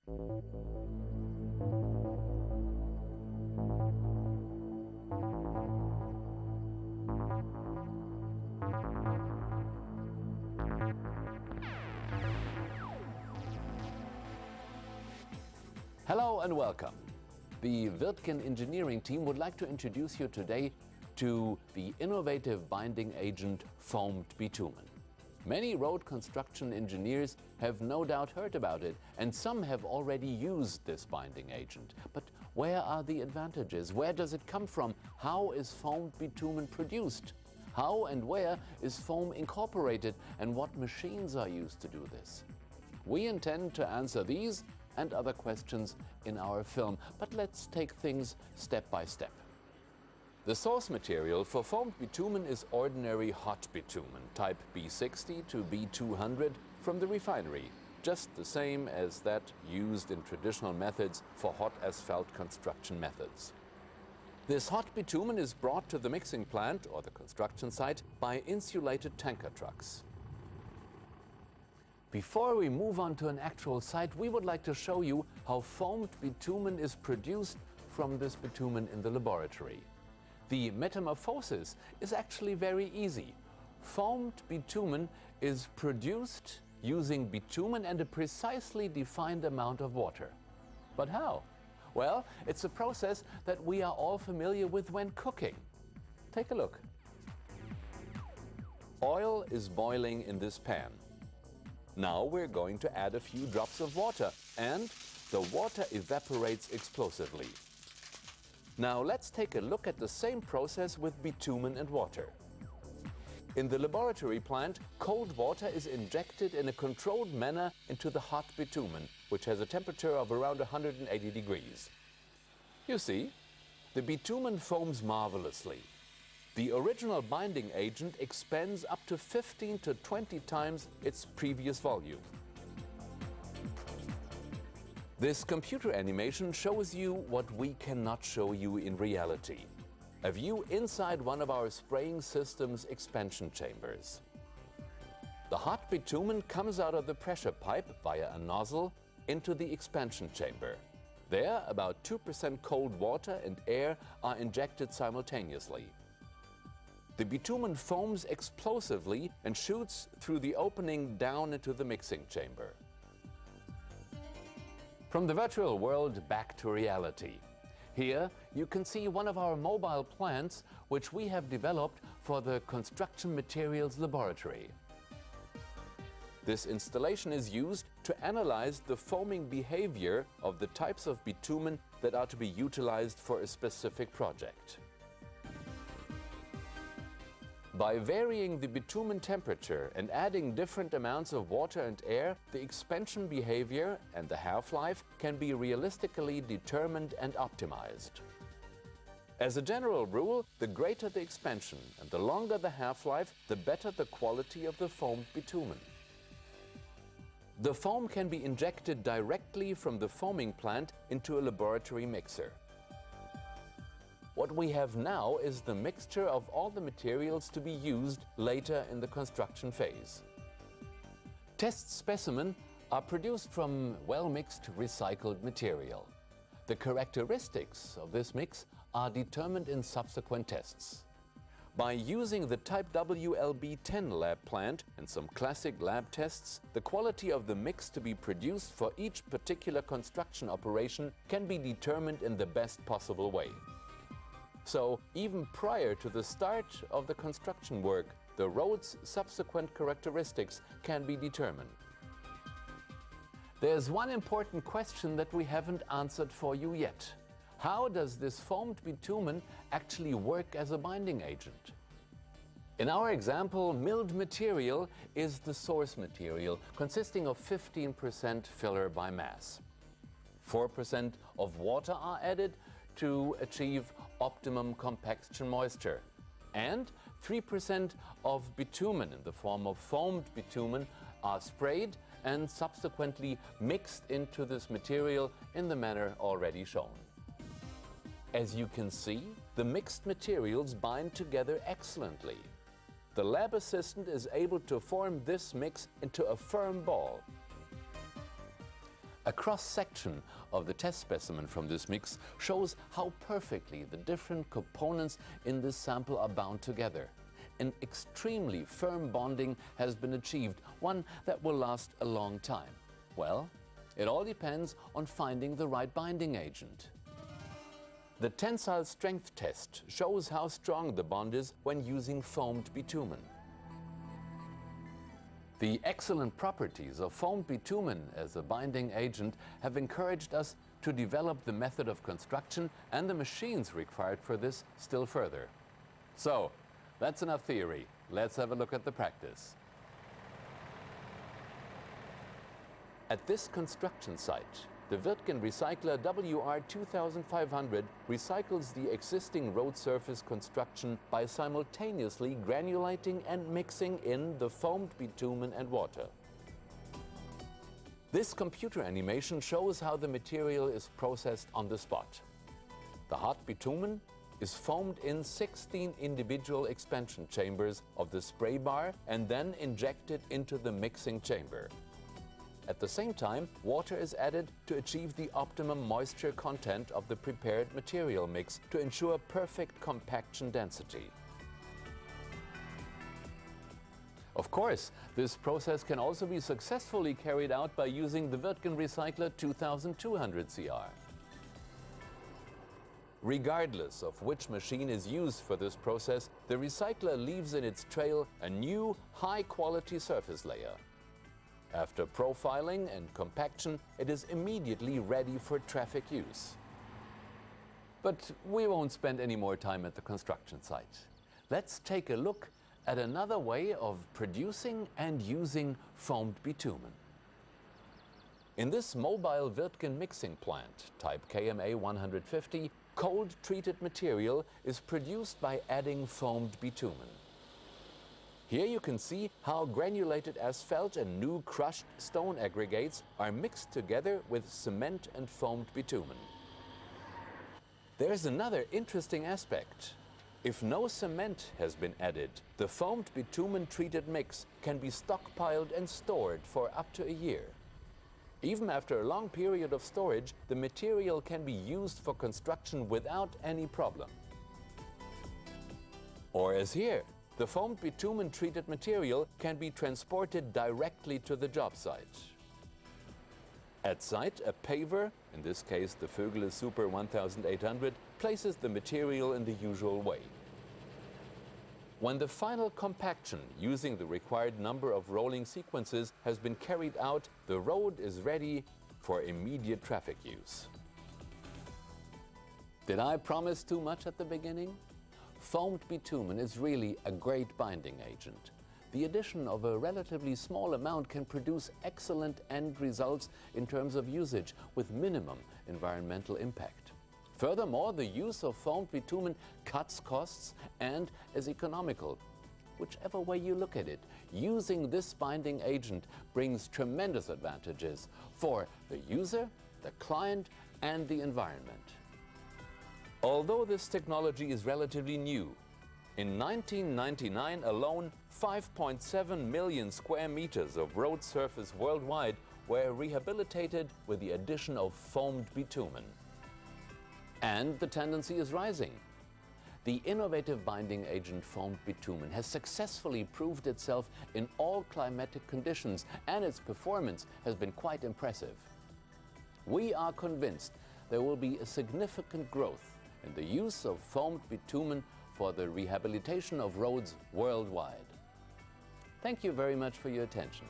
Hello and welcome. The Wirtgen engineering team would like to introduce you today to the innovative binding agent foamed bitumen. Many road construction engineers have no doubt heard about it, and some have already used this binding agent. But where are the advantages? Where does it come from? How is foamed bitumen produced? How and where is foam incorporated, and what machines are used to do this? We intend to answer these and other questions in our film, but let's take things step by step. The source material for foamed bitumen is ordinary hot bitumen, type B60 to B200 from the refinery, just the same as that used in traditional methods for hot asphalt construction methods. This hot bitumen is brought to the mixing plant or the construction site by insulated tanker trucks. Before we move on to an actual site, we would like to show you how foamed bitumen is produced from this bitumen in the laboratory. The metamorphosis is actually very easy. Foamed bitumen is produced using bitumen and a precisely defined amount of water. But how? Well, it's a process that we are all familiar with when cooking. Take a look. Oil is boiling in this pan. Now we're going to add a few drops of water, and the water evaporates explosively. Now let's take a look at the same process with bitumen and water. In the laboratory plant, cold water is injected in a controlled manner into the hot bitumen, which has a temperature of around 180 degrees. You see, the bitumen foams marvelously. The original binding agent expands up to 15 to 20 times its previous volume. This computer animation shows you what we cannot show you in reality. A view inside one of our spraying system's expansion chambers. The hot bitumen comes out of the pressure pipe via a nozzle into the expansion chamber. There, about 2% cold water and air are injected simultaneously. The bitumen foams explosively and shoots through the opening down into the mixing chamber. From the virtual world back to reality. Here you can see one of our mobile plants which we have developed for the construction materials laboratory. This installation is used to analyze the foaming behavior of the types of bitumen that are to be utilized for a specific project. By varying the bitumen temperature and adding different amounts of water and air, the expansion behavior and the half-life can be realistically determined and optimized. As a general rule, the greater the expansion and the longer the half-life, the better the quality of the foamed bitumen. The foam can be injected directly from the foaming plant into a laboratory mixer. What we have now is the mixture of all the materials to be used later in the construction phase. Test specimens are produced from well-mixed recycled material. The characteristics of this mix are determined in subsequent tests. By using the Type WLB10 lab plant and some classic lab tests, the quality of the mix to be produced for each particular construction operation can be determined in the best possible way. So, even prior to the start of the construction work, the road's subsequent characteristics can be determined. There's one important question that we haven't answered for you yet. How does this foamed bitumen actually work as a binding agent? In our example, milled material is the source material, consisting of 15% filler by mass. 4% of water are added to achieve optimum compaction moisture, and 3% of bitumen in the form of foamed bitumen are sprayed and subsequently mixed into this material in the manner already shown. As you can see, the mixed materials bind together excellently. The lab assistant is able to form this mix into a firm ball. A cross-section of the test specimen from this mix shows how perfectly the different components in this sample are bound together. An extremely firm bonding has been achieved, one that will last a long time. Well, it all depends on finding the right binding agent. The tensile strength test shows how strong the bond is when using foamed bitumen. The excellent properties of foamed bitumen as a binding agent have encouraged us to develop the method of construction and the machines required for this still further. So, that's enough theory. Let's have a look at the practice. At this construction site, the Wirtgen Recycler WR2500 recycles the existing road surface construction by simultaneously granulating and mixing in the foamed bitumen and water. This computer animation shows how the material is processed on the spot. The hot bitumen is foamed in 16 individual expansion chambers of the spray bar and then injected into the mixing chamber. At the same time, water is added to achieve the optimum moisture content of the prepared material mix to ensure perfect compaction density. Of course, this process can also be successfully carried out by using the Wirtgen Recycler 2200 CR. Regardless of which machine is used for this process, the recycler leaves in its trail a new, high-quality surface layer. After profiling and compaction, it is immediately ready for traffic use. But we won't spend any more time at the construction site. Let's take a look at another way of producing and using foamed bitumen. In this mobile Wirtgen mixing plant, type KMA 150, cold-treated material is produced by adding foamed bitumen. Here you can see how granulated asphalt and new crushed stone aggregates are mixed together with cement and foamed bitumen. There's another interesting aspect. If no cement has been added, the foamed bitumen-treated mix can be stockpiled and stored for up to a year. Even after a long period of storage, the material can be used for construction without any problem. Or as here, the foamed bitumen-treated material can be transported directly to the job site. At site, a paver, in this case the Vögele Super 1800, places the material in the usual way. When the final compaction using the required number of rolling sequences has been carried out, the road is ready for immediate traffic use. Did I promise too much at the beginning? Foamed bitumen is really a great binding agent. The addition of a relatively small amount can produce excellent end results in terms of usage with minimum environmental impact. Furthermore, the use of foamed bitumen cuts costs and is economical. Whichever way you look at it, using this binding agent brings tremendous advantages for the user, the client, and the environment. Although this technology is relatively new, in 1999 alone, 5.7 million square meters of road surface worldwide were rehabilitated with the addition of foamed bitumen. And the tendency is rising. The innovative binding agent foamed bitumen has successfully proved itself in all climatic conditions, and its performance has been quite impressive. We are convinced there will be a significant growth in the use of foamed bitumen for the rehabilitation of roads worldwide. Thank you very much for your attention.